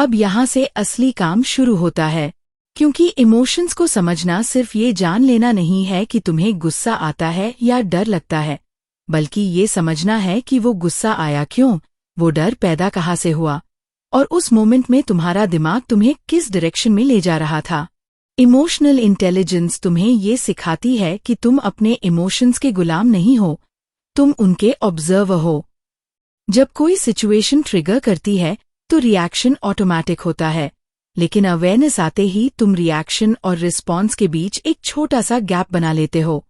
अब यहाँ से असली काम शुरू होता है, क्योंकि इमोशंस को समझना सिर्फ ये जान लेना नहीं है कि तुम्हें गुस्सा आता है या डर लगता है, बल्कि ये समझना है कि वो गुस्सा आया क्यों, वो डर पैदा कहाँ से हुआ, और उस मोमेंट में तुम्हारा दिमाग तुम्हें किस डायरेक्शन में ले जा रहा था। इमोशनल इंटेलिजेंस तुम्हें ये सिखाती है कि तुम अपने इमोशंस के गुलाम नहीं हो, तुम उनके ऑब्जर्वर हो। जब कोई सिचुएशन ट्रिगर करती है तो रिएक्शन ऑटोमेटिक होता है, लेकिन अवेयरनेस आते ही तुम रिएक्शन और रिस्पॉन्स के बीच एक छोटा सा गैप बना लेते हो।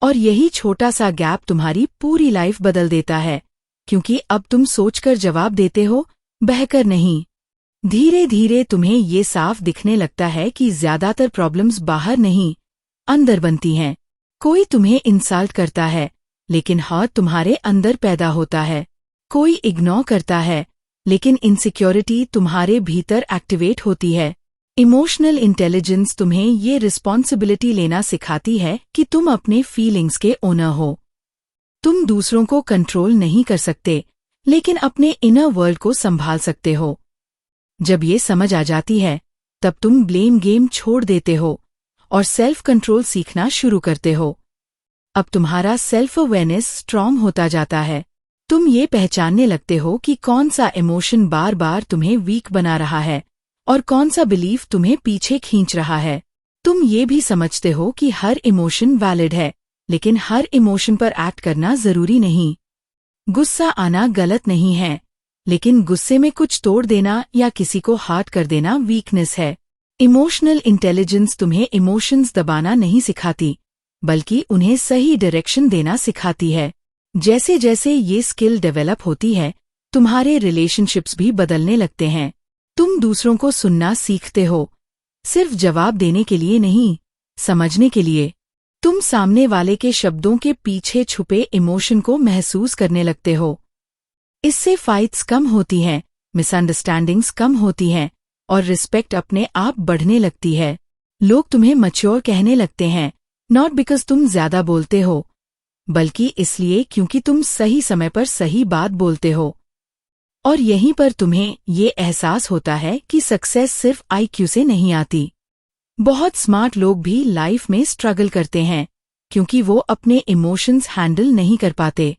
और यही छोटा सा गैप तुम्हारी पूरी लाइफ बदल देता है, क्योंकि अब तुम सोचकर जवाब देते हो, बहकर नहीं। धीरे धीरे तुम्हें ये साफ दिखने लगता है कि ज्यादातर प्रॉब्लम्स बाहर नहीं, अंदर बनती हैं। कोई तुम्हें इंसल्ट करता है, लेकिन हर्ट तुम्हारे अंदर पैदा होता है। कोई इग्नोर करता है, लेकिन इनसिक्योरिटी तुम्हारे भीतर एक्टिवेट होती है। इमोशनल इंटेलिजेंस तुम्हें ये रिस्पॉन्सिबिलिटी लेना सिखाती है कि तुम अपने फीलिंग्स के ओनर हो। तुम दूसरों को कंट्रोल नहीं कर सकते, लेकिन अपने इनर वर्ल्ड को संभाल सकते हो। जब ये समझ आ जाती है, तब तुम ब्लेम गेम छोड़ देते हो और सेल्फ कंट्रोल सीखना शुरू करते हो। अब तुम्हारा सेल्फ अवेयरनेस स्ट्रांग होता जाता है। तुम ये पहचानने लगते हो कि कौन सा इमोशन बार बार तुम्हें वीक बना रहा है और कौन सा बिलीफ तुम्हें पीछे खींच रहा है। तुम ये भी समझते हो कि हर इमोशन वैलिड है, लेकिन हर इमोशन पर एक्ट करना जरूरी नहीं। गुस्सा आना गलत नहीं है, लेकिन गुस्से में कुछ तोड़ देना या किसी को हर्ट कर देना वीकनेस है। इमोशनल इंटेलिजेंस तुम्हें इमोशंस दबाना नहीं सिखाती, बल्कि उन्हें सही डायरेक्शन देना सिखाती है। जैसे जैसे ये स्किल डेवलप होती है, तुम्हारे रिलेशनशिप्स भी बदलने लगते हैं। तुम दूसरों को सुनना सीखते हो, सिर्फ जवाब देने के लिए नहीं, समझने के लिए। तुम सामने वाले के शब्दों के पीछे छुपे इमोशन को महसूस करने लगते हो। इससे फाइट्स कम होती हैं, मिसअंडरस्टैंडिंग्स कम होती हैं और रिस्पेक्ट अपने आप बढ़ने लगती है। लोग तुम्हें मैच्योर कहने लगते हैं, नॉट बिकॉज तुम ज्यादा बोलते हो, बल्कि इसलिए क्योंकि तुम सही समय पर सही बात बोलते हो। और यहीं पर तुम्हें ये एहसास होता है कि सक्सेस सिर्फ आईक्यू से नहीं आती। बहुत स्मार्ट लोग भी लाइफ में स्ट्रगल करते हैं, क्योंकि वो अपने इमोशंस हैंडल नहीं कर पाते।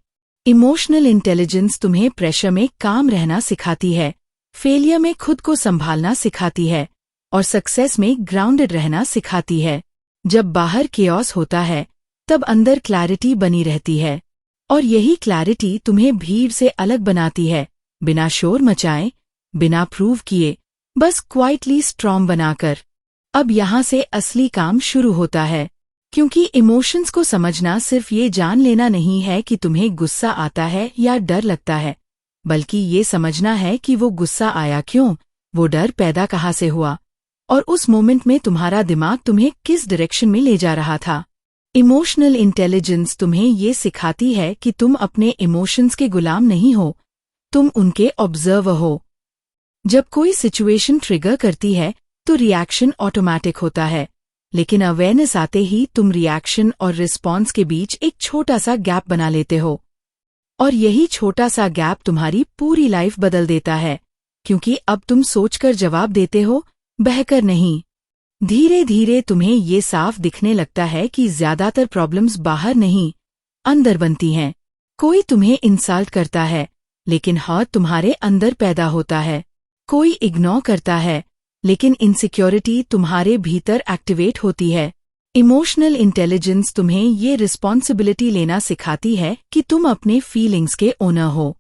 इमोशनल इंटेलिजेंस तुम्हें प्रेशर में काम रहना सिखाती है, फेलियर में खुद को संभालना सिखाती है और सक्सेस में ग्राउंडेड रहना सिखाती है। जब बाहर केओस होता है, तब अंदर क्लैरिटी बनी रहती है, और यही क्लैरिटी तुम्हें भीड़ से अलग बनाती है, बिना शोर मचाए, बिना प्रूव किए, बस क्वाइटली स्ट्रॉन्ग बनाकर। अब यहाँ से असली काम शुरू होता है, क्योंकि इमोशंस को समझना सिर्फ ये जान लेना नहीं है कि तुम्हें गुस्सा आता है या डर लगता है, बल्कि ये समझना है कि वो गुस्सा आया क्यों, वो डर पैदा कहाँ से हुआ, और उस मोमेंट में तुम्हारा दिमाग तुम्हें किस डायरेक्शन में ले जा रहा था। इमोशनल इंटेलिजेंस तुम्हें ये सिखाती है कि तुम अपने इमोशंस के गुलाम नहीं हो, तुम उनके ऑब्जर्वर हो। जब कोई सिचुएशन ट्रिगर करती है तो रिएक्शन ऑटोमेटिक होता है, लेकिन अवेयरनेस आते ही तुम रिएक्शन और रिस्पॉन्स के बीच एक छोटा सा गैप बना लेते हो। और यही छोटा सा गैप तुम्हारी पूरी लाइफ बदल देता है, क्योंकि अब तुम सोचकर जवाब देते हो, बहकर नहीं। धीरे धीरे तुम्हें ये साफ दिखने लगता है कि ज्यादातर प्रॉब्लम्स बाहर नहीं, अंदर बनती हैं। कोई तुम्हें इंसल्ट करता है, लेकिन हर्ट तुम्हारे अंदर पैदा होता है। कोई इग्नोर करता है, लेकिन इनसिक्योरिटी तुम्हारे भीतर एक्टिवेट होती है। इमोशनल इंटेलिजेंस तुम्हें ये रिस्पॉन्सिबिलिटी लेना सिखाती है कि तुम अपने फीलिंग्स के ओनर हो।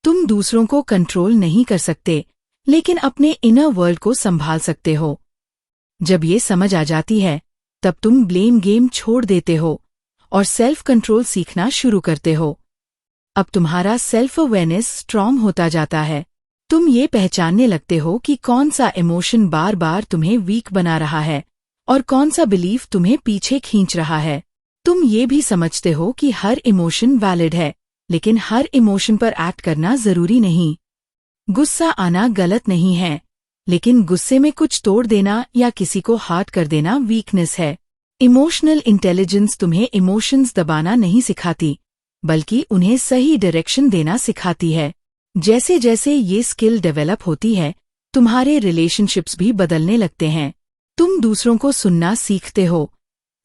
तुम दूसरों को कंट्रोल नहीं कर सकते, लेकिन अपने इनर वर्ल्ड को संभाल सकते हो। जब ये समझ आ जाती है, तब तुम ब्लेम गेम छोड़ देते हो और सेल्फ कंट्रोल सीखना शुरू करते हो। अब तुम्हारा सेल्फ अवेयरनेस स्ट्रांग होता जाता है। तुम ये पहचानने लगते हो कि कौन सा इमोशन बार बार तुम्हें वीक बना रहा है और कौन सा बिलीफ तुम्हें पीछे खींच रहा है। तुम ये भी समझते हो कि हर इमोशन वैलिड है, लेकिन हर इमोशन पर एक्ट करना जरूरी नहीं। गुस्सा आना गलत नहीं है, लेकिन गुस्से में कुछ तोड़ देना या किसी को हर्ट कर देना वीकनेस है। इमोशनल इंटेलिजेंस तुम्हें इमोशंस दबाना नहीं सिखाती, बल्कि उन्हें सही डायरेक्शन देना सिखाती है। जैसे जैसे ये स्किल डेवलप होती है, तुम्हारे रिलेशनशिप्स भी बदलने लगते हैं। तुम दूसरों को सुनना सीखते हो,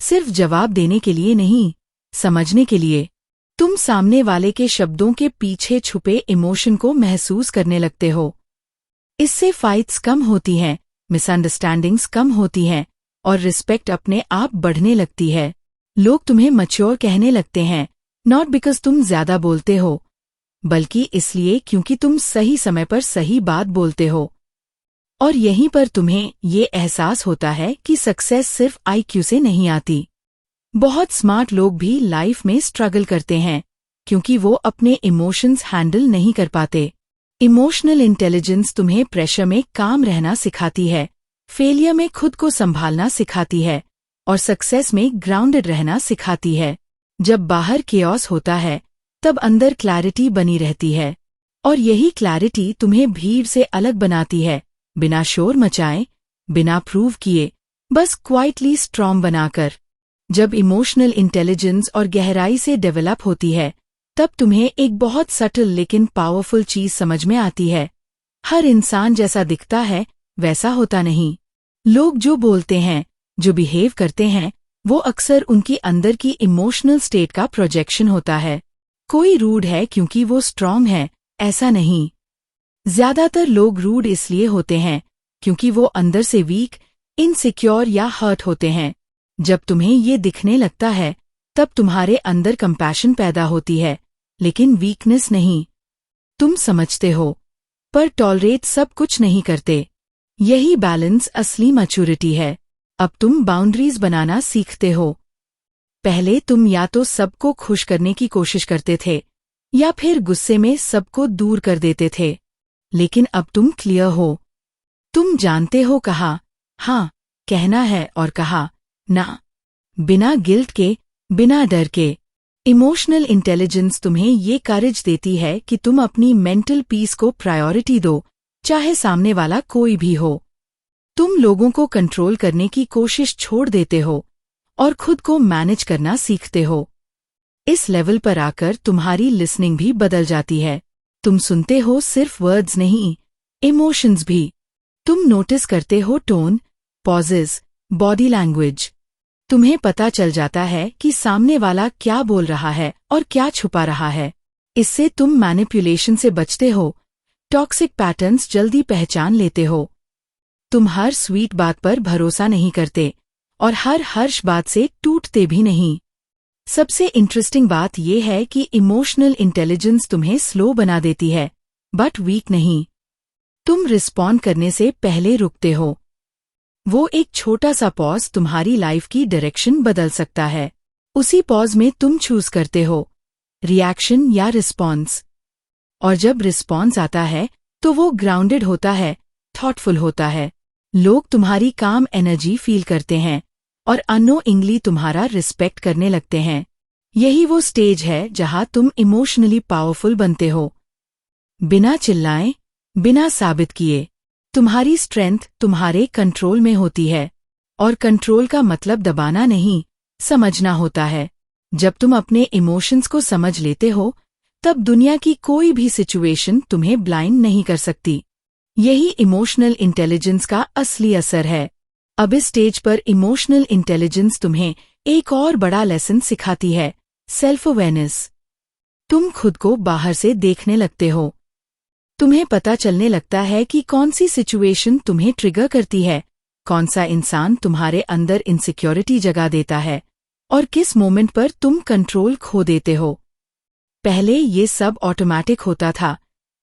सिर्फ जवाब देने के लिए नहीं, समझने के लिए। तुम सामने वाले के शब्दों के पीछे छुपे इमोशन को महसूस करने लगते हो। इससे फाइट्स कम होती हैं, मिसअंडरस्टैंडिंग्स कम होती हैं और रिस्पेक्ट अपने आप बढ़ने लगती है। लोग तुम्हें मैच्योर कहने लगते हैं, नॉट बिकॉज तुम ज्यादा बोलते हो, बल्कि इसलिए क्योंकि तुम सही समय पर सही बात बोलते हो। और यहीं पर तुम्हें ये एहसास होता है कि सक्सेस सिर्फ आईक्यू से नहीं आती। बहुत स्मार्ट लोग भी लाइफ में स्ट्रगल करते हैं क्योंकि वो अपने इमोशंस हैंडल नहीं कर पाते। इमोशनल इंटेलिजेंस तुम्हें प्रेशर में काम रहना सिखाती है, फेलियर में खुद को संभालना सिखाती है और सक्सेस में ग्राउंडेड रहना सिखाती है। जब बाहर केओस होता है तब अंदर क्लैरिटी बनी रहती है और यही क्लैरिटी तुम्हें भीड़ से अलग बनाती है, बिना शोर मचाए, बिना प्रूव किए, बस क्वाइटली स्ट्रॉन्ग बनाकर। जब इमोशनल इंटेलिजेंस और गहराई से डेवलप होती है तब तुम्हें एक बहुत सटल लेकिन पावरफुल चीज समझ में आती है। हर इंसान जैसा दिखता है वैसा होता नहीं। लोग जो बोलते हैं, जो बिहेव करते हैं, वो अक्सर उनकी अंदर की इमोशनल स्टेट का प्रोजेक्शन होता है। कोई रूड है क्योंकि वो स्ट्रॉन्ग है, ऐसा नहीं। ज्यादातर लोग रूड इसलिए होते हैं क्योंकि वो अंदर से वीक, इनसिक्योर या हर्ट होते हैं। जब तुम्हें ये दिखने लगता है तब तुम्हारे अंदर कंपैशन पैदा होती है, लेकिन वीकनेस नहीं। तुम समझते हो पर टॉलरेट सब कुछ नहीं करते। यही बैलेंस असली मैच्योरिटी है। अब तुम बाउंड्रीज बनाना सीखते हो। पहले तुम या तो सबको खुश करने की कोशिश करते थे या फिर गुस्से में सबको दूर कर देते थे, लेकिन अब तुम क्लियर हो। तुम जानते हो कहा हाँ कहना है और कहा ना, बिना गिल्ट के, बिना डर के। इमोशनल इंटेलिजेंस तुम्हें ये करेज देती है कि तुम अपनी मेंटल पीस को प्रायोरिटी दो, चाहे सामने वाला कोई भी हो। तुम लोगों को कंट्रोल करने की कोशिश छोड़ देते हो और खुद को मैनेज करना सीखते हो। इस लेवल पर आकर तुम्हारी लिसनिंग भी बदल जाती है। तुम सुनते हो सिर्फ वर्ड्स नहीं, इमोशंस भी। तुम नोटिस करते हो टोन, पॉजेज, बॉडी लैंग्वेज। तुम्हें पता चल जाता है कि सामने वाला क्या बोल रहा है और क्या छुपा रहा है। इससे तुम मैनिपुलेशन से बचते हो, टॉक्सिक पैटर्न्स जल्दी पहचान लेते हो। तुम हर स्वीट बात पर भरोसा नहीं करते और हर हर्ष बात से टूटते भी नहीं। सबसे इंटरेस्टिंग बात यह है कि इमोशनल इंटेलिजेंस तुम्हें स्लो बना देती है, बट वीक नहीं। तुम रिस्पॉन्ड करने से पहले रुकते हो। वो एक छोटा सा पॉज तुम्हारी लाइफ की डायरेक्शन बदल सकता है। उसी पॉज में तुम चूज करते हो, रिएक्शन या रिस्पॉन्स। और जब रिस्पॉन्स आता है तो वो ग्राउंडेड होता है, थॉटफुल होता है। लोग तुम्हारी काम एनर्जी फील करते हैं और अननोइंगली तुम्हारा रिस्पेक्ट करने लगते हैं। यही वो स्टेज है जहां तुम इमोशनली पावरफुल बनते हो, बिना चिल्लाए, बिना साबित किए। तुम्हारी स्ट्रेंथ तुम्हारे कंट्रोल में होती है और कंट्रोल का मतलब दबाना नहीं, समझना होता है। जब तुम अपने इमोशंस को समझ लेते हो तब दुनिया की कोई भी सिचुएशन तुम्हें ब्लाइंड नहीं कर सकती। यही इमोशनल इंटेलिजेंस का असली असर है। अब इस स्टेज पर इमोशनल इंटेलिजेंस तुम्हें एक और बड़ा लेसन सिखाती है, सेल्फ अवेयरनेस। तुम खुद को बाहर से देखने लगते हो। तुम्हें पता चलने लगता है कि कौन सी सिचुएशन तुम्हें ट्रिगर करती है, कौन सा इंसान तुम्हारे अंदर इनसिक्योरिटी जगा देता है और किस मोमेंट पर तुम कंट्रोल खो देते हो। पहले ये सब ऑटोमेटिक होता था,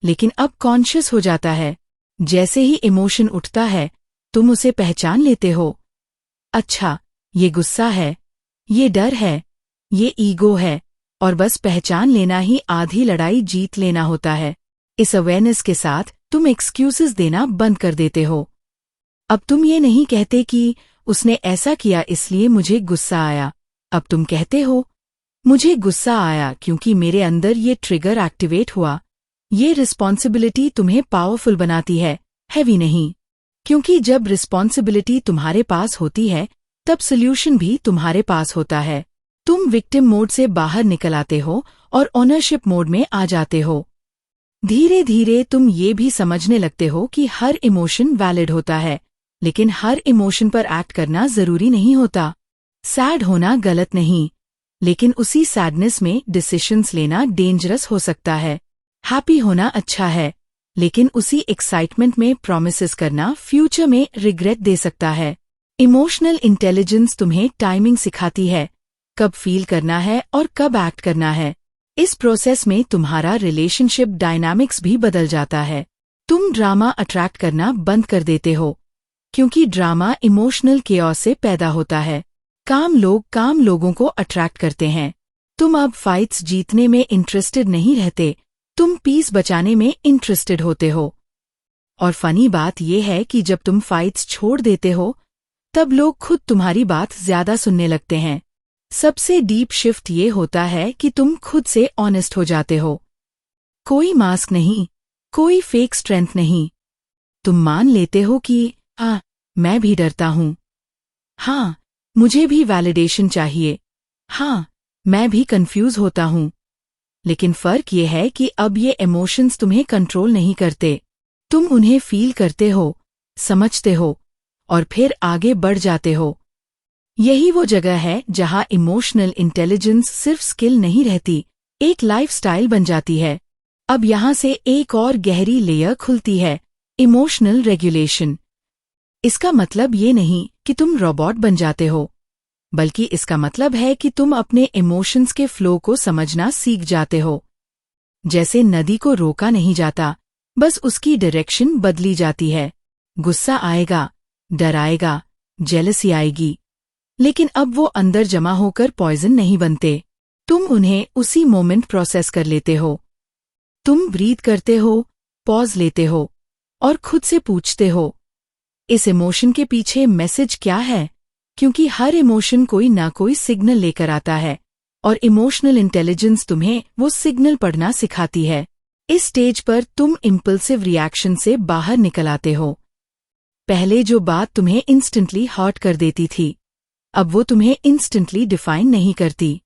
लेकिन अब कॉन्शियस हो जाता है। जैसे ही इमोशन उठता है तुम उसे पहचान लेते हो। अच्छा, ये गुस्सा है, ये डर है, ये ईगो है, और बस पहचान लेना ही आधी लड़ाई जीत लेना होता है। इस अवेयरनेस के साथ तुम एक्सक्यूजेस देना बंद कर देते हो। अब तुम ये नहीं कहते कि उसने ऐसा किया इसलिए मुझे गुस्सा आया। अब तुम कहते हो, मुझे गुस्सा आया क्योंकि मेरे अंदर ये ट्रिगर एक्टिवेट हुआ। ये रिस्पॉन्सिबिलिटी तुम्हें पावरफुल बनाती है, हैवी नहीं। क्योंकि जब रिस्पॉन्सिबिलिटी तुम्हारे पास होती है तब सॉल्यूशन भी तुम्हारे पास होता है। तुम विक्टिम मोड से बाहर निकल आते हो और ओनरशिप मोड में आ जाते हो। धीरे धीरे तुम ये भी समझने लगते हो कि हर इमोशन वैलिड होता है, लेकिन हर इमोशन पर एक्ट करना जरूरी नहीं होता। सैड होना गलत नहीं, लेकिन उसी सैडनेस में डिसीजंस लेना डेंजरस हो सकता है। हैप्पी होना अच्छा है, लेकिन उसी एक्साइटमेंट में प्रॉमिसेस करना फ्यूचर में रिग्रेट दे सकता है। इमोशनल इंटेलिजेंस तुम्हें टाइमिंग सिखाती है, कब फील करना है और कब एक्ट करना है। इस प्रोसेस में तुम्हारा रिलेशनशिप डायनामिक्स भी बदल जाता है। तुम ड्रामा अट्रैक्ट करना बंद कर देते हो, क्योंकि ड्रामा इमोशनल केओस से पैदा होता है। काम लोग काम लोगों को अट्रैक्ट करते हैं। तुम अब फाइट्स जीतने में इंटरेस्टेड नहीं रहते, तुम पीस बचाने में इंटरेस्टेड होते हो। और फनी बात यह है कि जब तुम फाइट्स छोड़ देते हो, तब लोग खुद तुम्हारी बात ज्यादा सुनने लगते हैं। सबसे डीप शिफ्ट ये होता है कि तुम खुद से ऑनेस्ट हो जाते हो। कोई मास्क नहीं, कोई फेक स्ट्रेंथ नहीं। तुम मान लेते हो कि मैं भी डरता हूं। हाँ, मुझे भी वैलिडेशन चाहिए। हाँ, मैं भी कंफ्यूज होता हूं। लेकिन फर्क ये है कि अब ये इमोशंस तुम्हें कंट्रोल नहीं करते। तुम उन्हें फील करते हो, समझते हो और फिर आगे बढ़ जाते हो। यही वो जगह है जहां इमोशनल इंटेलिजेंस सिर्फ स्किल नहीं रहती, एक लाइफस्टाइल बन जाती है। अब यहां से एक और गहरी लेयर खुलती है, इमोशनल रेगुलेशन। इसका मतलब ये नहीं कि तुम रोबोट बन जाते हो, बल्कि इसका मतलब है कि तुम अपने इमोशंस के फ्लो को समझना सीख जाते हो। जैसे नदी को रोका नहीं जाता, बस उसकी डायरेक्शन बदली जाती है। गुस्सा आएगा, डर आएगा, जेलसी आएगी, लेकिन अब वो अंदर जमा होकर पॉइजन नहीं बनते। तुम उन्हें उसी मोमेंट प्रोसेस कर लेते हो। तुम ब्रीथ करते हो, पॉज लेते हो और खुद से पूछते हो, इस इमोशन के पीछे मैसेज क्या है? क्योंकि हर इमोशन कोई ना कोई सिग्नल लेकर आता है, और इमोशनल इंटेलिजेंस तुम्हें वो सिग्नल पढ़ना सिखाती है। इस स्टेज पर तुम इम्पल्सिव रिएक्शन से बाहर निकल आते हो। पहले जो बात तुम्हें इंस्टेंटली हर्ट कर देती थी, अब वो तुम्हें इंस्टेंटली डिफाइन नहीं करती।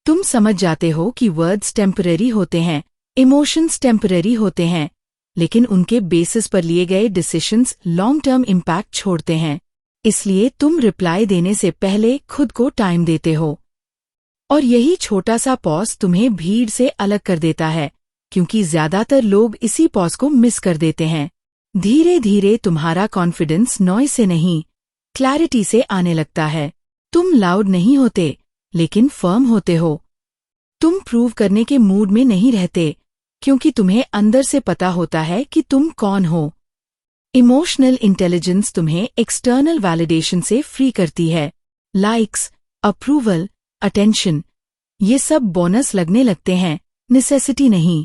तुम समझ जाते हो कि वर्ड्स टेम्पररी होते हैं, इमोशंस टेम्पररी होते हैं, लेकिन उनके बेसिस पर लिए गए डिसीजंस लॉन्ग टर्म इम्पैक्ट छोड़ते हैं। इसलिए तुम रिप्लाई देने से पहले खुद को टाइम देते हो। और यही छोटा सा पॉज तुम्हें भीड़ से अलग कर देता है, क्योंकि ज्यादातर लोग इसी पॉज को मिस कर देते हैं। धीरे धीरे तुम्हारा कॉन्फिडेंस नॉइज से नहीं, क्लैरिटी से आने लगता है। तुम लाउड नहीं होते, लेकिन फर्म होते हो। तुम प्रूव करने के मूड में नहीं रहते, क्योंकि तुम्हें अंदर से पता होता है कि तुम कौन हो। इमोशनल इंटेलिजेंस तुम्हें एक्सटर्नल वैलिडेशन से फ्री करती है। लाइक्स, अप्रूवल, अटेंशन, ये सब बोनस लगने लगते हैं, नेसेसिटी नहीं।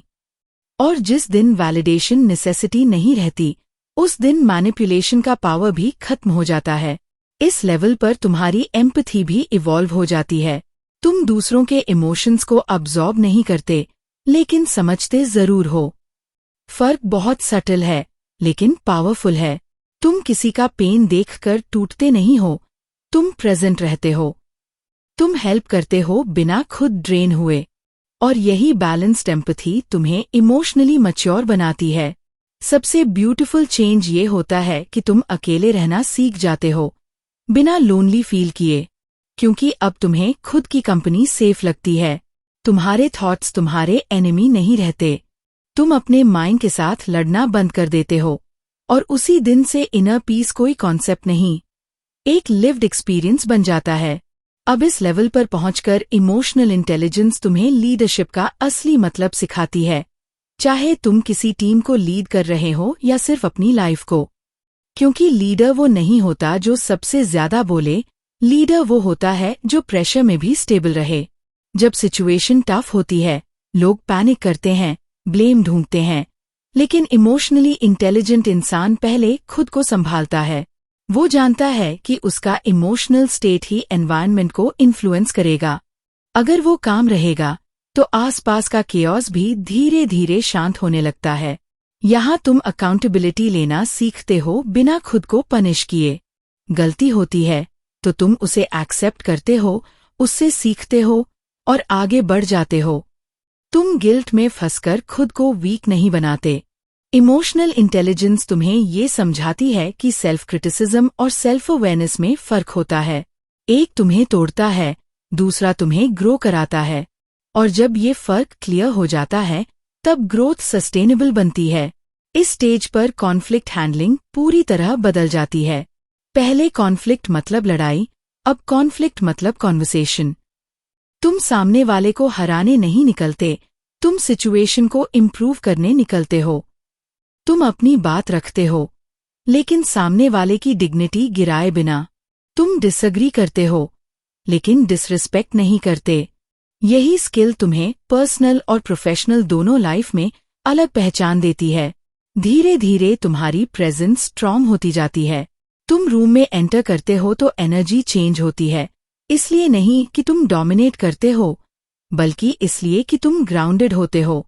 और जिस दिन वैलिडेशन नेसेसिटी नहीं रहती, उस दिन मैनिपुलेशन का पावर भी खत्म हो जाता है। इस लेवल पर तुम्हारी एम्पैथी भी इवॉल्व हो जाती है। तुम दूसरों के इमोशंस को अब्सॉर्ब नहीं करते, लेकिन समझते जरूर हो। फर्क बहुत सटल है, लेकिन पावरफुल है। तुम किसी का पेन देखकर टूटते नहीं हो, तुम प्रेजेंट रहते हो। तुम हेल्प करते हो बिना खुद ड्रेन हुए। और यही बैलेंस्ड एम्पैथी तुम्हें इमोशनली मैच्योर बनाती है। सबसे ब्यूटीफुल चेंज ये होता है कि तुम अकेले रहना सीख जाते हो, बिना लोनली फील किए, क्योंकि अब तुम्हें खुद की कंपनी सेफ लगती है। तुम्हारे थॉट्स तुम्हारे एनिमी नहीं रहते। तुम अपने माइंड के साथ लड़ना बंद कर देते हो, और उसी दिन से इनर पीस कोई कॉन्सेप्ट नहीं, एक लिव्ड एक्सपीरियंस बन जाता है। अब इस लेवल पर पहुंचकर इमोशनल इंटेलिजेंस तुम्हें लीडरशिप का असली मतलब सिखाती है, चाहे तुम किसी टीम को लीड कर रहे हो या सिर्फ अपनी लाइफ को। क्योंकि लीडर वो नहीं होता जो सबसे ज्यादा बोले, लीडर वो होता है जो प्रेशर में भी स्टेबल रहे। जब सिचुएशन टफ होती है, लोग पैनिक करते हैं, ब्लेम ढूंढते हैं, लेकिन इमोशनली इंटेलिजेंट इंसान पहले खुद को संभालता है। वो जानता है कि उसका इमोशनल स्टेट ही एनवायरनमेंट को इन्फ्लुएंस करेगा। अगर वो काम रहेगा, तो आसपास का केओस भी धीरे धीरे शांत होने लगता है। यहाँ तुम अकाउंटेबिलिटी लेना सीखते हो बिना खुद को पनिश किए। गलती होती है तो तुम उसे एक्सेप्ट करते हो, उससे सीखते हो और आगे बढ़ जाते हो। तुम गिल्ट में फंसकर खुद को वीक नहीं बनाते। इमोशनल इंटेलिजेंस तुम्हें ये समझाती है कि सेल्फ क्रिटिसिज्म और सेल्फ अवेयरनेस में फर्क होता है। एक तुम्हें तोड़ता है, दूसरा तुम्हें ग्रो कराता है। और जब ये फर्क क्लियर हो जाता है तब ग्रोथ सस्टेनेबल बनती है। इस स्टेज पर कॉन्फ्लिक्ट हैंडलिंग पूरी तरह बदल जाती है। पहले कॉन्फ्लिक्ट मतलब लड़ाई, अब कॉन्फ्लिक्ट मतलब कॉन्वर्सेशन। तुम सामने वाले को हराने नहीं निकलते, तुम सिचुएशन को इम्प्रूव करने निकलते हो। तुम अपनी बात रखते हो, लेकिन सामने वाले की डिग्निटी गिराए बिना। तुम डिसएग्री करते हो, लेकिन डिसरिस्पेक्ट नहीं करते। यही स्किल तुम्हें पर्सनल और प्रोफेशनल दोनों लाइफ में अलग पहचान देती है। धीरे धीरे तुम्हारी प्रेजेंस स्ट्रॉन्ग होती जाती है। तुम रूम में एंटर करते हो तो एनर्जी चेंज होती है, इसलिए नहीं कि तुम डोमिनेट करते हो, बल्कि इसलिए कि तुम ग्राउंडेड होते हो।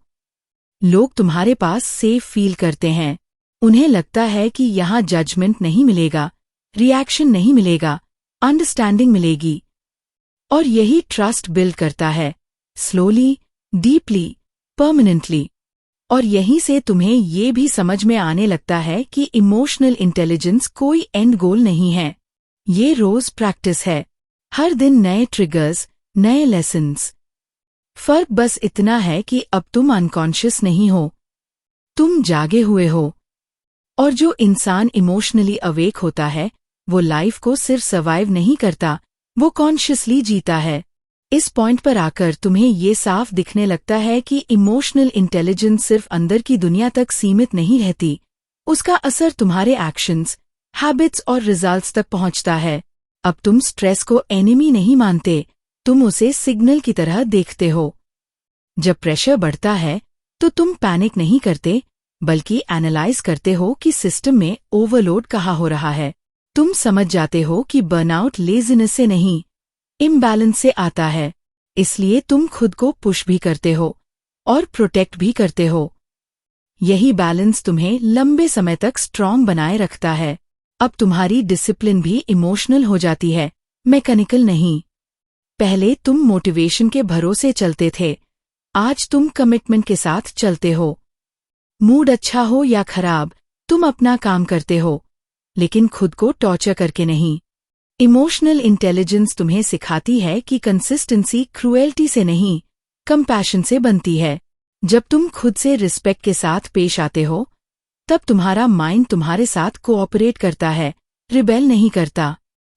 लोग तुम्हारे पास सेफ फील करते हैं। उन्हें लगता है कि यहाँ जजमेंट नहीं मिलेगा, रिएक्शन नहीं मिलेगा, अंडरस्टैंडिंग मिलेगी। और यही ट्रस्ट बिल्ड करता है, स्लोली, डीपली, परमानेंटली। और यहीं से तुम्हें ये भी समझ में आने लगता है कि इमोशनल इंटेलिजेंस कोई एंड गोल नहीं है। ये रोज प्रैक्टिस है, हर दिन नए ट्रिगर्स, नए लेसन्स। फर्क बस इतना है कि अब तुम अनकॉन्शियस नहीं हो, तुम जागे हुए हो। और जो इंसान इमोशनली अवेक होता है वो लाइफ को सिर्फ सर्वाइव नहीं करता, वो कॉन्शियसली जीता है। इस पॉइंट पर आकर तुम्हें ये साफ दिखने लगता है कि इमोशनल इंटेलिजेंस सिर्फ अंदर की दुनिया तक सीमित नहीं रहती, उसका असर तुम्हारे एक्शंस, हैबिट्स और रिजल्ट्स तक पहुंचता है। अब तुम स्ट्रेस को एनिमी नहीं मानते, तुम उसे सिग्नल की तरह देखते हो। जब प्रेशर बढ़ता है तो तुम पैनिक नहीं करते, बल्कि एनालाइज करते हो कि सिस्टम में ओवरलोड कहाँ हो रहा है। तुम समझ जाते हो कि बर्नआउट लेजीनेस से नहीं, इम्बैलेंस से आता है। इसलिए तुम खुद को पुश भी करते हो और प्रोटेक्ट भी करते हो। यही बैलेंस तुम्हें लंबे समय तक स्ट्रॉन्ग बनाए रखता है। अब तुम्हारी डिसिप्लिन भी इमोशनल हो जाती है, मैकेनिकल नहीं। पहले तुम मोटिवेशन के भरोसे चलते थे, आज तुम कमिटमेंट के साथ चलते हो। मूड अच्छा हो या खराब, तुम अपना काम करते हो, लेकिन खुद को टॉर्चर करके नहीं। इमोशनल इंटेलिजेंस तुम्हें सिखाती है कि कंसिस्टेंसी क्रूएल्टी से नहीं, कंपैशन से बनती है। जब तुम खुद से रिस्पेक्ट के साथ पेश आते हो, तब तुम्हारा माइंड तुम्हारे साथ कोऑपरेट करता है, रिबेल नहीं करता।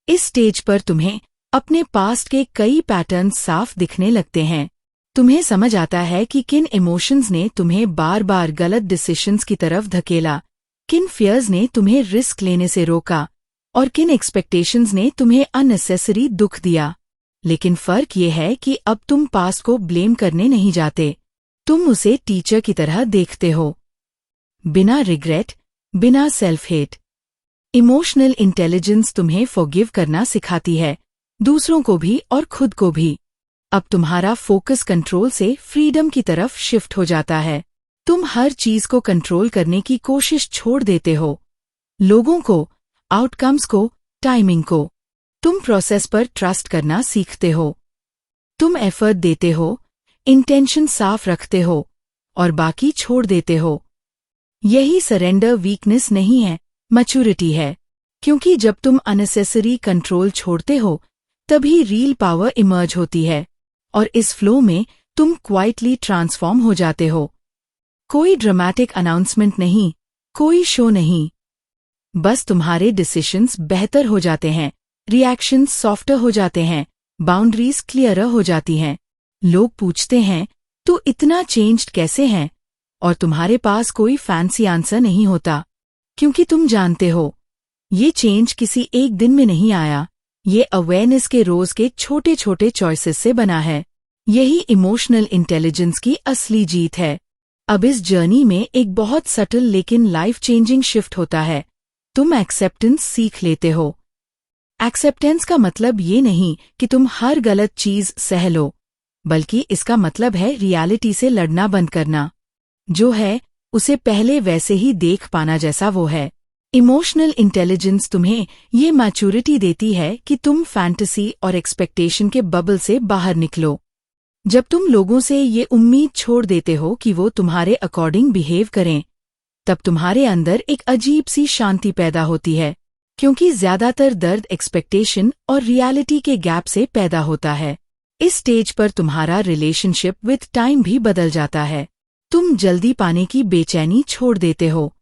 इस स्टेज पर तुम्हें अपने पास्ट के कई पैटर्न्स साफ दिखने लगते हैं। तुम्हें समझ आता है कि किन इमोशंस ने तुम्हें बार बार गलत डिसीजंस की तरफ धकेला, किन फियर्स ने तुम्हें रिस्क लेने से रोका, और किन एक्सपेक्टेशंस ने तुम्हें अननेसेसरी दुख दिया। लेकिन फर्क ये है कि अब तुम पास्ट को ब्लेम करने नहीं जाते, तुम उसे टीचर की तरह देखते हो, बिना रिग्रेट, बिना सेल्फ हेट। इमोशनल इंटेलिजेंस तुम्हें फॉरगिव करना सिखाती है, दूसरों को भी और खुद को भी। अब तुम्हारा फोकस कंट्रोल से फ्रीडम की तरफ शिफ्ट हो जाता है। तुम हर चीज को कंट्रोल करने की कोशिश छोड़ देते हो, लोगों को, आउटकम्स को, टाइमिंग को। तुम प्रोसेस पर ट्रस्ट करना सीखते हो। तुम एफर्ट देते हो, इंटेंशन साफ रखते हो, और बाकी छोड़ देते हो। यही सरेंडर वीकनेस नहीं है, मैच्योरिटी है। क्योंकि जब तुम अननेसेसरी कंट्रोल छोड़ते हो, तभी रियल पावर इमर्ज होती है, और इस फ्लो में तुम क्वाइटली ट्रांसफॉर्म हो जाते हो। कोई ड्रामेटिक अनाउंसमेंट नहीं, कोई शो नहीं, बस तुम्हारे डिसीजंस बेहतर हो जाते हैं, रिएक्शंस सॉफ्टर हो जाते हैं, बाउंड्रीज क्लियरर हो जाती हैं। लोग पूछते हैं, तू इतना चेंज्ड कैसे है? और तुम्हारे पास कोई फैंसी आंसर नहीं होता, क्योंकि तुम जानते हो, ये चेंज किसी एक दिन में नहीं आया, ये अवेयरनेस के रोज के छोटे छोटे चॉइसेस से बना है। यही इमोशनल इंटेलिजेंस की असली जीत है। अब इस जर्नी में एक बहुत सटल लेकिन लाइफ चेंजिंग शिफ्ट होता है। तुम एक्सेप्टेंस सीख लेते हो। एक्सेप्टेंस का मतलब ये नहीं कि तुम हर गलत चीज सह लो, बल्कि इसका मतलब है रियलिटी से लड़ना बंद करना। जो है उसे पहले वैसे ही देख पाना जैसा वो है। इमोशनल इंटेलिजेंस तुम्हें ये मैच्योरिटी देती है कि तुम फैंटेसी और एक्सपेक्टेशन के बबल से बाहर निकलो। जब तुम लोगों से ये उम्मीद छोड़ देते हो कि वो तुम्हारे अकॉर्डिंग बिहेव करें, तब तुम्हारे अंदर एक अजीब सी शांति पैदा होती है, क्योंकि ज्यादातर दर्द एक्सपेक्टेशन और रियलिटी के गैप से पैदा होता है। इस स्टेज पर तुम्हारा रिलेशनशिप विथ टाइम भी बदल जाता है। तुम जल्दी पाने की बेचैनी छोड़ देते हो।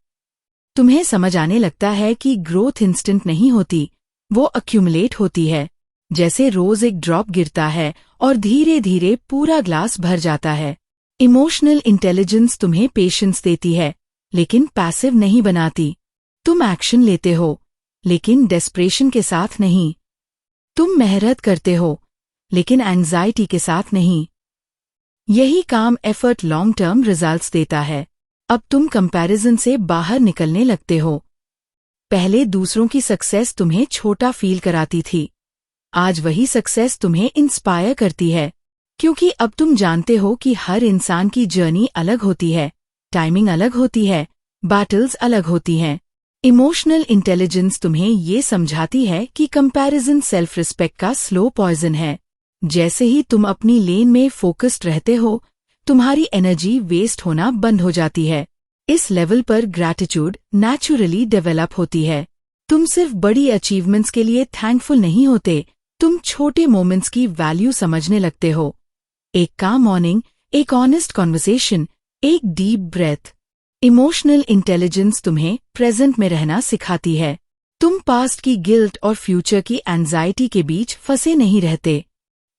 तुम्हें समझ आने लगता है कि ग्रोथ इंस्टेंट नहीं होती, वो अक्यूमुलेट होती है। जैसे रोज एक ड्रॉप गिरता है और धीरे धीरे पूरा ग्लास भर जाता है। इमोशनल इंटेलिजेंस तुम्हें पेशेंस देती है, लेकिन पैसिव नहीं बनाती। तुम एक्शन लेते हो, लेकिन डेस्परेशन के साथ नहीं। तुम मेहनत करते हो, लेकिन एंजाइटी के साथ नहीं। यही काम एफर्ट लॉन्ग टर्म रिजल्ट्स देता है। अब तुम कंपैरिजन से बाहर निकलने लगते हो। पहले दूसरों की सक्सेस तुम्हें छोटा फील कराती थी, आज वही सक्सेस तुम्हें इंस्पायर करती है, क्योंकि अब तुम जानते हो कि हर इंसान की जर्नी अलग होती है, टाइमिंग अलग होती है, बैटल्स अलग होती हैं। इमोशनल इंटेलिजेंस तुम्हें ये समझाती है कि कंपैरिजन सेल्फ रिस्पेक्ट का स्लो पॉइजन है। जैसे ही तुम अपनी लेन में फोकस्ड रहते हो, तुम्हारी एनर्जी वेस्ट होना बंद हो जाती है। इस लेवल पर ग्रैटिट्यूड नेचुरली डेवलप होती है। तुम सिर्फ बड़ी अचीवमेंट्स के लिए थैंकफुल नहीं होते, तुम छोटे मोमेंट्स की वैल्यू समझने लगते हो। एक काम मॉर्निंग, एक ऑनेस्ट कॉन्वर्सेशन, एक डीप ब्रेथ। इमोशनल इंटेलिजेंस तुम्हें प्रेजेंट में रहना सिखाती है। तुम पास्ट की गिल्ट और फ्यूचर की एंजाइटी के बीच फंसे नहीं रहते।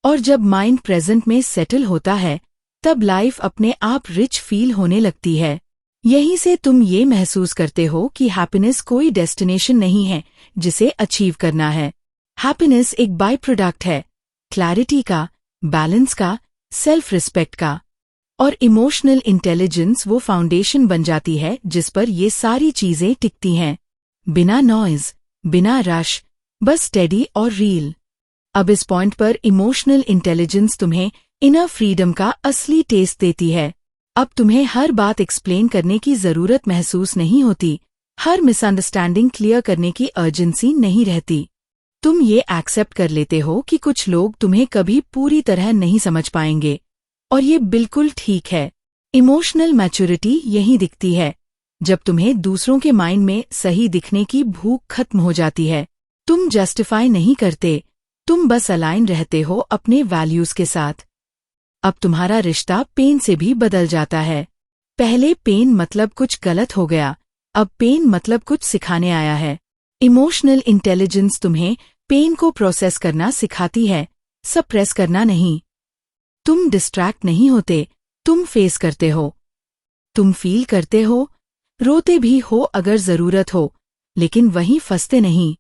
और जब माइंड प्रेजेंट में सेटल होता है, तब लाइफ अपने आप रिच फील होने लगती है। यहीं से तुम ये महसूस करते हो कि हैप्पीनेस कोई डेस्टिनेशन नहीं है जिसे अचीव करना है। हैप्पीनेस एक बाय प्रोडक्ट है, क्लैरिटी का, बैलेंस का, सेल्फ रिस्पेक्ट का। और इमोशनल इंटेलिजेंस वो फाउंडेशन बन जाती है जिस पर ये सारी चीजें टिकती हैं, बिना नॉइज, बिना रश, बस स्टेडी और रील। अब इस पॉइंट पर इमोशनल इंटेलिजेंस तुम्हें इनर फ्रीडम का असली टेस्ट देती है। अब तुम्हें हर बात एक्सप्लेन करने की जरूरत महसूस नहीं होती, हर मिसअंडरस्टैंडिंग क्लियर करने की अर्जेंसी नहीं रहती। तुम ये एक्सेप्ट कर लेते हो कि कुछ लोग तुम्हें कभी पूरी तरह नहीं समझ पाएंगे, और ये बिल्कुल ठीक है। इमोशनल मैच्योरिटी यही दिखती है, जब तुम्हें दूसरों के माइंड में सही दिखने की भूख खत्म हो जाती है। तुम जस्टिफाई नहीं करते, तुम बस अलाइन रहते हो अपने वैल्यूज के साथ। अब तुम्हारा रिश्ता पेन से भी बदल जाता है। पहले पेन मतलब कुछ गलत हो गया, अब पेन मतलब कुछ सिखाने आया है। इमोशनल इंटेलिजेंस तुम्हें पेन को प्रोसेस करना सिखाती है, सप्रेस करना नहीं। तुम डिस्ट्रैक्ट नहीं होते, तुम फेस करते हो। तुम फील करते हो, रोते भी हो अगर जरूरत हो, लेकिन वहीं फंसते नहीं,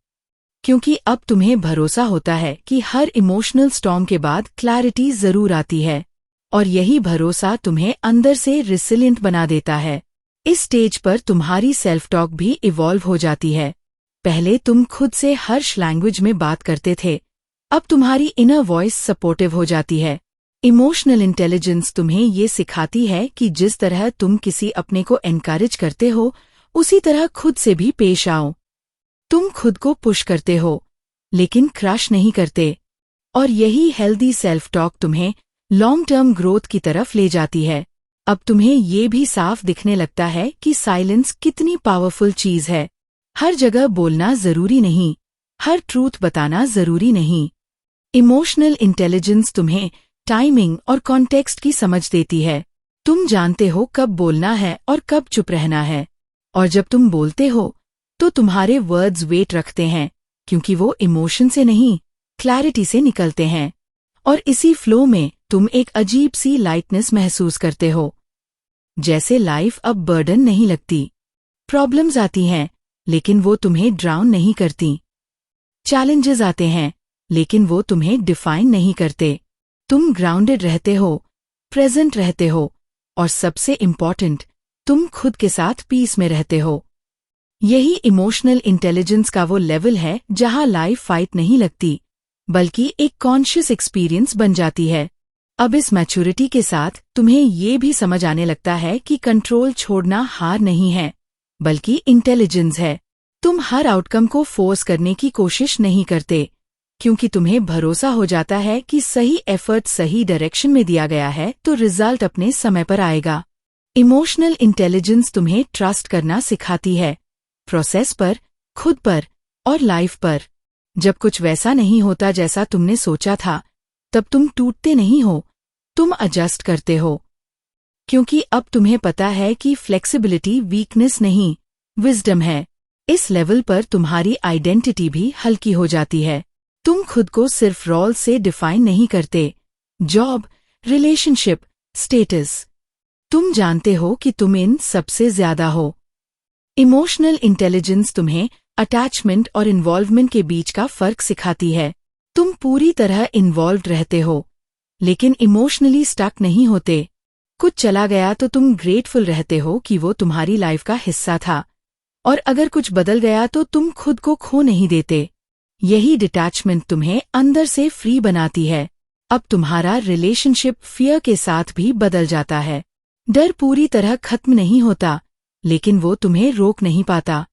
क्योंकि अब तुम्हें भरोसा होता है कि हर इमोशनल स्टॉर्म के बाद क्लैरिटी जरूर आती है, और यही भरोसा तुम्हें अंदर से रिसिलिएंट बना देता है। इस स्टेज पर तुम्हारी सेल्फ टॉक भी इवॉल्व हो जाती है। पहले तुम खुद से हर्श लैंग्वेज में बात करते थे, अब तुम्हारी इनर वॉइस सपोर्टिव हो जाती है। इमोशनल इंटेलिजेंस तुम्हें ये सिखाती है कि जिस तरह तुम किसी अपने को एनकरेज करते हो, उसी तरह खुद से भी पेश आओ। तुम खुद को पुश करते हो, लेकिन क्रश नहीं करते, और यही हेल्दी सेल्फ टॉक तुम्हें लॉन्ग टर्म ग्रोथ की तरफ ले जाती है। अब तुम्हें ये भी साफ दिखने लगता है कि साइलेंस कितनी पावरफुल चीज है। हर जगह बोलना जरूरी नहीं, हर ट्रूथ बताना जरूरी नहीं। इमोशनल इंटेलिजेंस तुम्हें टाइमिंग और कॉन्टेक्स्ट की समझ देती है। तुम जानते हो कब बोलना है और कब चुप रहना है, और जब तुम बोलते हो तो तुम्हारे वर्ड्स वेट रखते हैं, क्योंकि वो इमोशन से नहीं, क्लैरिटी से निकलते हैं। और इसी फ्लो में तुम एक अजीब सी लाइटनेस महसूस करते हो, जैसे लाइफ अब बर्डन नहीं लगती। प्रॉब्लम्स आती हैं, लेकिन वो तुम्हें ड्राउन नहीं करती। चैलेंजेस आते हैं, लेकिन वो तुम्हें डिफाइन नहीं करते। तुम ग्राउंडेड रहते हो, प्रेजेंट रहते हो, और सबसे इम्पॉर्टेंट, तुम खुद के साथ पीस में रहते हो। यही इमोशनल इंटेलिजेंस का वो लेवल है जहां लाइफ फाइट नहीं लगती, बल्कि एक कॉन्शियस एक्सपीरियंस बन जाती है। अब इस मैच्योरिटी के साथ तुम्हें ये भी समझ आने लगता है कि कंट्रोल छोड़ना हार नहीं है, बल्कि इंटेलिजेंस है। तुम हर आउटकम को फोर्स करने की कोशिश नहीं करते, क्योंकि तुम्हें भरोसा हो जाता है कि सही एफर्ट सही डायरेक्शन में दिया गया है तो रिजल्ट अपने समय पर आएगा। इमोशनल इंटेलिजेंस तुम्हें ट्रस्ट करना सिखाती है, प्रोसेस पर, खुद पर और लाइफ पर। जब कुछ वैसा नहीं होता जैसा तुमने सोचा था, तब तुम टूटते नहीं हो, तुम एडजस्ट करते हो। क्योंकि अब तुम्हें पता है कि फ्लेक्सिबिलिटी वीकनेस नहीं, विजडम है। इस लेवल पर तुम्हारी आइडेंटिटी भी हल्की हो जाती है। तुम खुद को सिर्फ रोल से डिफाइन नहीं करते, जॉब, रिलेशनशिप, स्टेटस। तुम जानते हो कि तुम इन सबसे ज्यादा हो। इमोशनल इंटेलिजेंस तुम्हें अटैचमेंट और इन्वॉल्वमेंट के बीच का फर्क सिखाती है। तुम पूरी तरह इन्वॉल्व्ड रहते हो, लेकिन इमोशनली स्टक नहीं होते। कुछ चला गया तो तुम ग्रेटफुल रहते हो कि वो तुम्हारी लाइफ का हिस्सा था, और अगर कुछ बदल गया तो तुम खुद को खो नहीं देते। यही डिटैचमेंट तुम्हें अंदर से फ्री बनाती है। अब तुम्हारा रिलेशनशिप फियर के साथ भी बदल जाता है। डर पूरी तरह खत्म नहीं होता, लेकिन वो तुम्हें रोक नहीं पाता।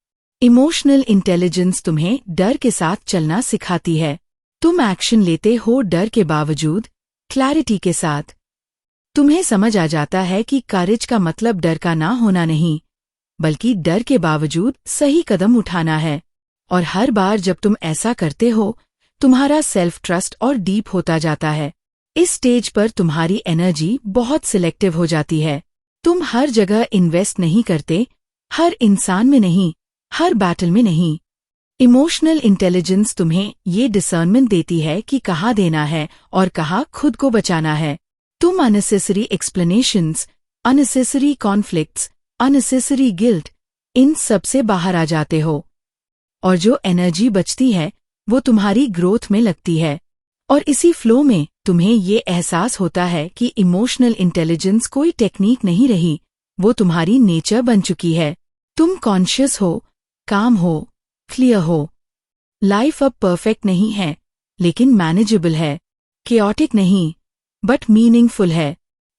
इमोशनल इंटेलिजेंस तुम्हें डर के साथ चलना सिखाती है। तुम एक्शन लेते हो डर के बावजूद, क्लैरिटी के साथ। तुम्हें समझ आ जाता है कि करेज का मतलब डर का ना होना नहीं, बल्कि डर के बावजूद सही कदम उठाना है। और हर बार जब तुम ऐसा करते हो, तुम्हारा सेल्फ ट्रस्ट और डीप होता जाता है। इस स्टेज पर तुम्हारी एनर्जी बहुत सिलेक्टिव हो जाती है। तुम हर जगह इन्वेस्ट नहीं करते, हर इंसान में नहीं, हर बैटल में नहीं। इमोशनल इंटेलिजेंस तुम्हें ये डिसर्नमेंट देती है कि कहाँ देना है और कहाँ खुद को बचाना है। तुम unnecessary explanations, unnecessary conflicts, unnecessary guilt, इन सब से बाहर आ जाते हो। और जो एनर्जी बचती है वो तुम्हारी ग्रोथ में लगती है। और इसी फ्लो में तुम्हें ये एहसास होता है कि इमोशनल इंटेलिजेंस कोई टेक्निक नहीं रही, वो तुम्हारी नेचर बन चुकी है। तुम कॉन्शियस हो, काम हो, क्लियर हो। लाइफ अब परफेक्ट नहीं है, लेकिन मैनेजेबल है। केओटिक नहीं, बट मीनिंगफुल है।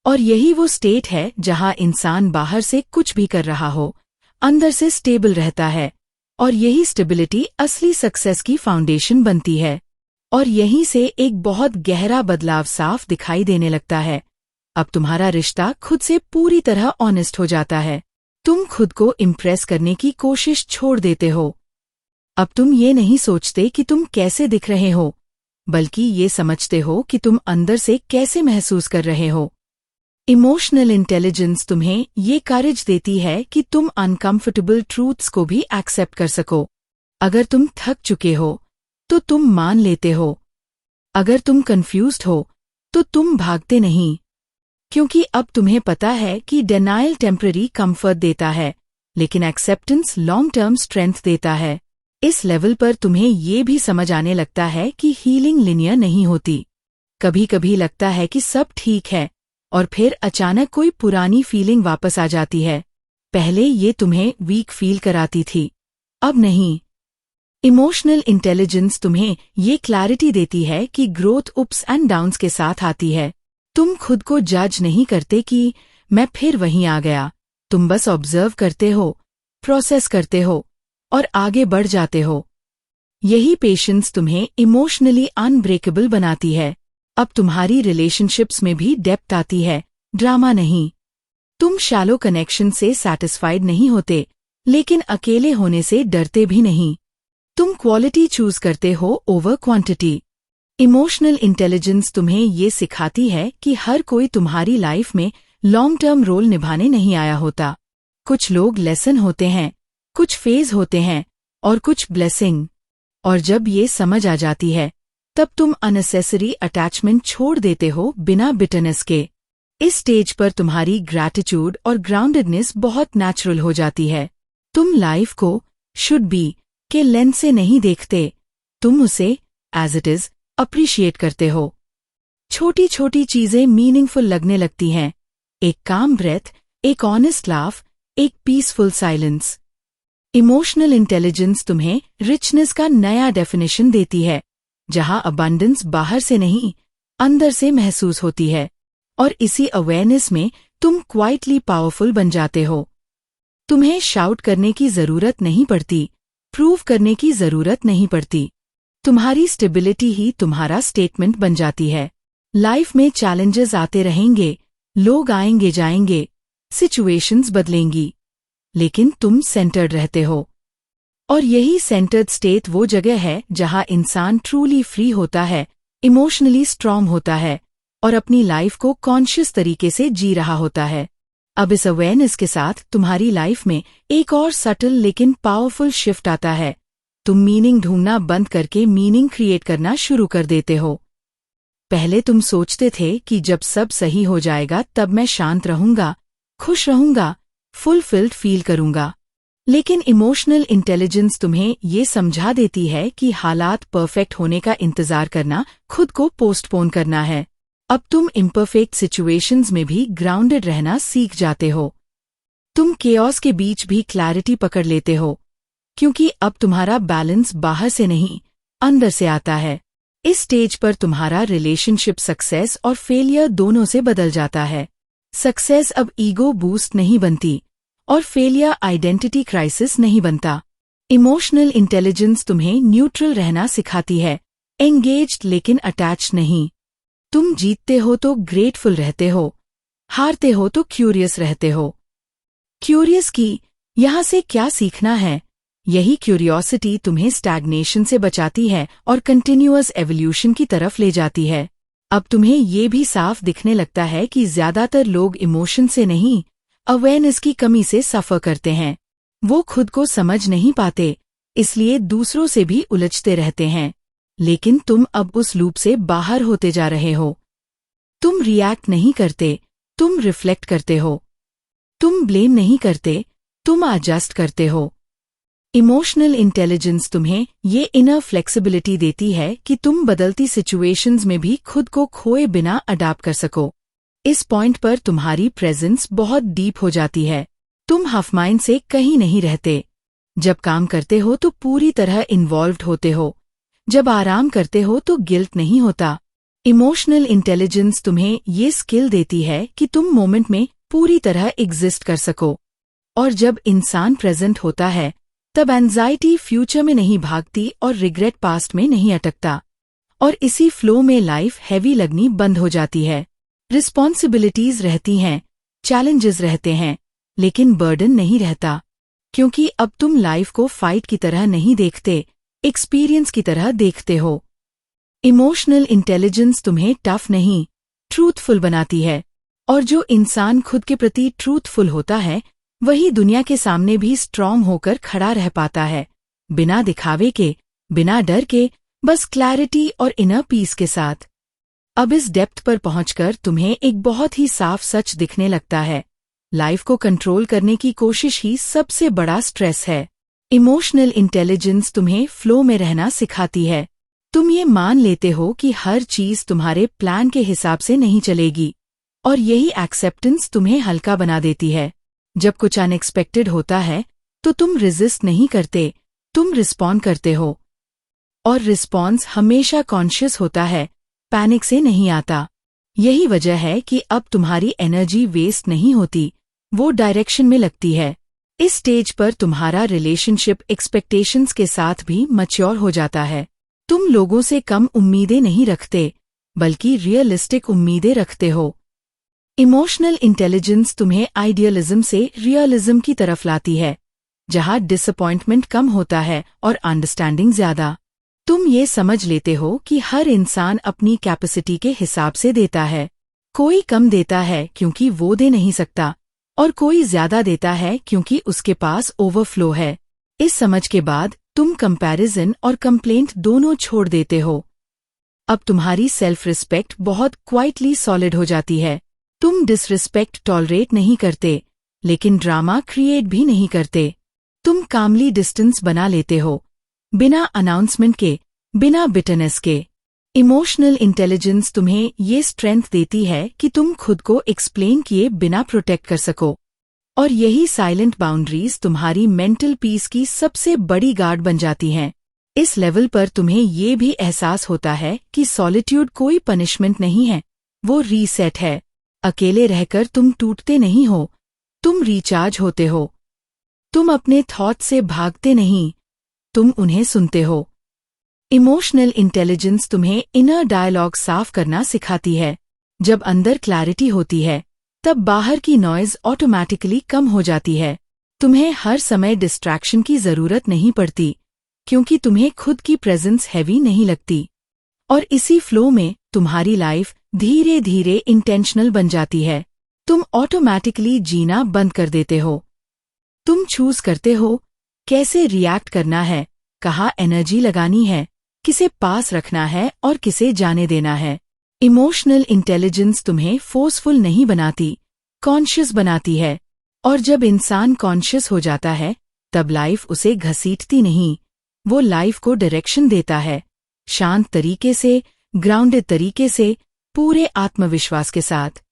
और यही वो स्टेट है जहां इंसान बाहर से कुछ भी कर रहा हो, अंदर से स्टेबल रहता है। और यही स्टेबिलिटी असली सक्सेस की फाउंडेशन बनती है। और यहीं से एक बहुत गहरा बदलाव साफ दिखाई देने लगता है। अब तुम्हारा रिश्ता खुद से पूरी तरह ऑनेस्ट हो जाता है। तुम खुद को इम्प्रेस करने की कोशिश छोड़ देते हो। अब तुम ये नहीं सोचते कि तुम कैसे दिख रहे हो, बल्कि ये समझते हो कि तुम अंदर से कैसे महसूस कर रहे हो। इमोशनल इंटेलिजेंस तुम्हें ये करेज देती है कि तुम अनकंफर्टेबल ट्रूथ्स को भी एक्सेप्ट कर सको। अगर तुम थक चुके हो तो तुम मान लेते हो। अगर तुम कंफ्यूज्ड हो तो तुम भागते नहीं। क्योंकि अब तुम्हें पता है कि डिनायल टेम्पररी कंफर्ट देता है, लेकिन एक्सेप्टेंस लॉन्ग टर्म स्ट्रेंथ देता है। इस लेवल पर तुम्हें ये भी समझ आने लगता है कि हीलिंग लिनियर नहीं होती। कभी कभी लगता है कि सब ठीक है, और फिर अचानक कोई पुरानी फीलिंग वापस आ जाती है। पहले ये तुम्हें वीक फील कराती थी, अब नहीं। इमोशनल इंटेलिजेंस तुम्हें ये क्लैरिटी देती है कि ग्रोथ अप्स एंड डाउन्स के साथ आती है। तुम खुद को जज नहीं करते कि मैं फिर वहीं आ गया। तुम बस ऑब्जर्व करते हो, प्रोसेस करते हो और आगे बढ़ जाते हो। यही पेशेंस तुम्हें इमोशनली अनब्रेकेबल बनाती है। अब तुम्हारी रिलेशनशिप्स में भी डेप्थ आती है, ड्रामा नहीं। तुम शैलो कनेक्शन से सैटिस्फाइड नहीं होते, लेकिन अकेले होने से डरते भी नहीं। तुम क्वालिटी चूज करते हो ओवर क्वांटिटी। इमोशनल इंटेलिजेंस तुम्हें ये सिखाती है कि हर कोई तुम्हारी लाइफ में लॉन्ग टर्म रोल निभाने नहीं आया होता। कुछ लोग लेसन होते हैं, कुछ फेज होते हैं और कुछ ब्लेसिंग। और जब ये समझ आ जाती है, तब तुम अननेसेसरी अटैचमेंट छोड़ देते हो बिना बिटरनेस के। इस स्टेज पर तुम्हारी ग्रैटिट्यूड और ग्राउंडेडनेस बहुत नेचुरल हो जाती है। तुम लाइफ को शुड बी के लेंस से नहीं देखते, तुम उसे एज इट इज अप्रिशिएट करते हो। छोटी छोटी चीजें मीनिंगफुल लगने लगती हैं। एक काम ब्रेथ, एक ऑनेस्ट लाफ, एक पीसफुल साइलेंस। इमोशनल इंटेलिजेंस तुम्हें रिचनेस का नया डेफिनेशन देती है, जहां अबंडेंस बाहर से नहीं, अंदर से महसूस होती है। और इसी अवेयरनेस में तुम क्वाइटली पावरफुल बन जाते हो। तुम्हें शाउट करने की जरूरत नहीं पड़ती, प्रूव करने की जरूरत नहीं पड़ती। तुम्हारी स्टेबिलिटी ही तुम्हारा स्टेटमेंट बन जाती है। लाइफ में चैलेंजेस आते रहेंगे, लोग आएंगे जाएंगे, सिचुएशंस बदलेंगी, लेकिन तुम सेंटर्ड रहते हो। और यही सेंटर्ड स्टेट वो जगह है जहां इंसान ट्रूली फ्री होता है, इमोशनली स्ट्रांग होता है और अपनी लाइफ को कॉन्शियस तरीके से जी रहा होता है। अब इस अवेयरनेस के साथ तुम्हारी लाइफ में एक और सटल लेकिन पावरफुल शिफ्ट आता है। तुम मीनिंग ढूंढना बंद करके मीनिंग क्रिएट करना शुरू कर देते हो। पहले तुम सोचते थे कि जब सब सही हो जाएगा तब मैं शांत रहूंगा, खुश रहूंगा, फुलफिल्ड फील करूंगा। लेकिन इमोशनल इंटेलिजेंस तुम्हें ये समझा देती है कि हालात परफेक्ट होने का इंतजार करना खुद को पोस्टपोन करना है। अब तुम इम्परफेक्ट सिचुएशंस में भी ग्राउंडेड रहना सीख जाते हो। तुम केओस के बीच भी क्लैरिटी पकड़ लेते हो, क्योंकि अब तुम्हारा बैलेंस बाहर से नहीं, अंदर से आता है। इस स्टेज पर तुम्हारा रिलेशनशिप सक्सेस और फेलियर दोनों से बदल जाता है। सक्सेस अब ईगो बूस्ट नहीं बनती और फेलियर आइडेंटिटी क्राइसिस नहीं बनता। इमोशनल इंटेलिजेंस तुम्हें न्यूट्रल रहना सिखाती है, एंगेज्ड लेकिन अटैच्ड नहीं। तुम जीतते हो तो ग्रेटफुल रहते हो, हारते हो तो क्यूरियस रहते हो। क्यूरियस की यहाँ से क्या सीखना है, यही क्यूरियोसिटी तुम्हें स्टैग्नेशन से बचाती है और कंटिन्यूअस एवोल्यूशन की तरफ ले जाती है। अब तुम्हें ये भी साफ दिखने लगता है कि ज्यादातर लोग इमोशन से नहीं, अवेयरनेस की कमी से सफर करते हैं। वो खुद को समझ नहीं पाते, इसलिए दूसरों से भी उलझते रहते हैं। लेकिन तुम अब उस लूप से बाहर होते जा रहे हो। तुम रिएक्ट नहीं करते, तुम रिफ्लेक्ट करते हो। तुम ब्लेम नहीं करते, तुम एडजस्ट करते हो। इमोशनल इंटेलिजेंस तुम्हें ये इनर फ्लेक्सिबिलिटी देती है कि तुम बदलती सिचुएशंस में भी खुद को खोए बिना अडॉप्ट कर सको। इस पॉइंट पर तुम्हारी प्रेजेंस बहुत डीप हो जाती है। तुम हाफ माइंड से कहीं नहीं रहते। जब काम करते हो तो पूरी तरह इन्वॉल्व्ड होते हो, जब आराम करते हो तो गिल्ट नहीं होता। इमोशनल इंटेलिजेंस तुम्हें ये स्किल देती है कि तुम मोमेंट में पूरी तरह एग्जिस्ट कर सको। और जब इंसान प्रेजेंट होता है तब एंजाइटी फ्यूचर में नहीं भागती और रिग्रेट पास्ट में नहीं अटकता। और इसी फ्लो में लाइफ हैवी लगनी बंद हो जाती है। रिस्पॉन्सिबिलिटीज रहती हैं, चैलेंजेस रहते हैं, लेकिन बर्डन नहीं रहता, क्योंकि अब तुम लाइफ को फाइट की तरह नहीं देखते, एक्सपीरियंस की तरह देखते हो। इमोशनल इंटेलिजेंस तुम्हें टफ नहीं, ट्रूथफुल बनाती है। और जो इंसान खुद के प्रति ट्रूथफुल होता है वही दुनिया के सामने भी स्ट्रांग होकर खड़ा रह पाता है, बिना दिखावे के, बिना डर के, बस क्लैरिटी और इनर पीस के साथ। अब इस डेप्थ पर पहुंचकर तुम्हें एक बहुत ही साफ सच दिखने लगता है। लाइफ को कंट्रोल करने की कोशिश ही सबसे बड़ा स्ट्रेस है। इमोशनल इंटेलिजेंस तुम्हें फ्लो में रहना सिखाती है। तुम ये मान लेते हो कि हर चीज तुम्हारे प्लान के हिसाब से नहीं चलेगी, और यही एक्सेप्टेंस तुम्हें हल्का बना देती है। जब कुछ अनएक्सपेक्टेड होता है तो तुम रेजिस्ट नहीं करते, तुम रिस्पॉन्ड करते हो। और रिस्पॉन्स हमेशा कॉन्शियस होता है, पैनिक से नहीं आता। यही वजह है कि अब तुम्हारी एनर्जी वेस्ट नहीं होती, वो डायरेक्शन में लगती है। इस स्टेज पर तुम्हारा रिलेशनशिप एक्सपेक्टेशंस के साथ भी मैच्योर हो जाता है। तुम लोगों से कम उम्मीदें नहीं रखते, बल्कि रियलिस्टिक उम्मीदें रखते हो। इमोशनल इंटेलिजेंस तुम्हें आइडियलिज्म से रियलिज्म की तरफ लाती है, जहां डिसअपॉइंटमेंट कम होता है और अंडरस्टैंडिंग ज्यादा। तुम ये समझ लेते हो कि हर इंसान अपनी कैपेसिटी के हिसाब से देता है। कोई कम देता है क्योंकि वो दे नहीं सकता, और कोई ज्यादा देता है क्योंकि उसके पास ओवरफ्लो है। इस समझ के बाद तुम कंपैरिजन और कंप्लेंट दोनों छोड़ देते हो। अब तुम्हारी सेल्फ रिस्पेक्ट बहुत क्वाइटली सॉलिड हो जाती है। तुम डिसरिस्पेक्ट टॉलरेट नहीं करते, लेकिन ड्रामा क्रिएट भी नहीं करते। तुम कामली डिस्टेंस बना लेते हो, बिना अनाउंसमेंट के, बिना बिटरनेस के। इमोशनल इंटेलिजेंस तुम्हें ये स्ट्रेंथ देती है कि तुम खुद को एक्सप्लेन किए बिना प्रोटेक्ट कर सको। और यही साइलेंट बाउंड्रीज तुम्हारी मेंटल पीस की सबसे बड़ी गार्ड बन जाती हैं। इस लेवल पर तुम्हें ये भी एहसास होता है कि सॉलिट्यूड कोई पनिशमेंट नहीं है, वो रीसेट है। अकेले रहकर तुम टूटते नहीं हो, तुम रिचार्ज होते हो। तुम अपने थॉट से भागते नहीं, तुम उन्हें सुनते हो। इमोशनल इंटेलिजेंस तुम्हें इनर डायलॉग साफ करना सिखाती है। जब अंदर क्लैरिटी होती है तब बाहर की नॉइज ऑटोमैटिकली कम हो जाती है। तुम्हें हर समय डिस्ट्रैक्शन की जरूरत नहीं पड़ती, क्योंकि तुम्हें खुद की प्रेजेंस हैवी नहीं लगती। और इसी फ्लो में तुम्हारी लाइफ धीरे धीरे इंटेंशनल बन जाती है। तुम ऑटोमैटिकली जीना बंद कर देते हो। तुम चूज करते हो कैसे रिएक्ट करना है, कहाँ एनर्जी लगानी है, किसे पास रखना है और किसे जाने देना है। इमोशनल इंटेलिजेंस तुम्हें फोर्सफुल नहीं बनाती, कॉन्शियस बनाती है। और जब इंसान कॉन्शियस हो जाता है तब लाइफ उसे घसीटती नहीं, वो लाइफ को डायरेक्शन देता है, शांत तरीके से, ग्राउंडेड तरीके से, पूरे आत्मविश्वास के साथ।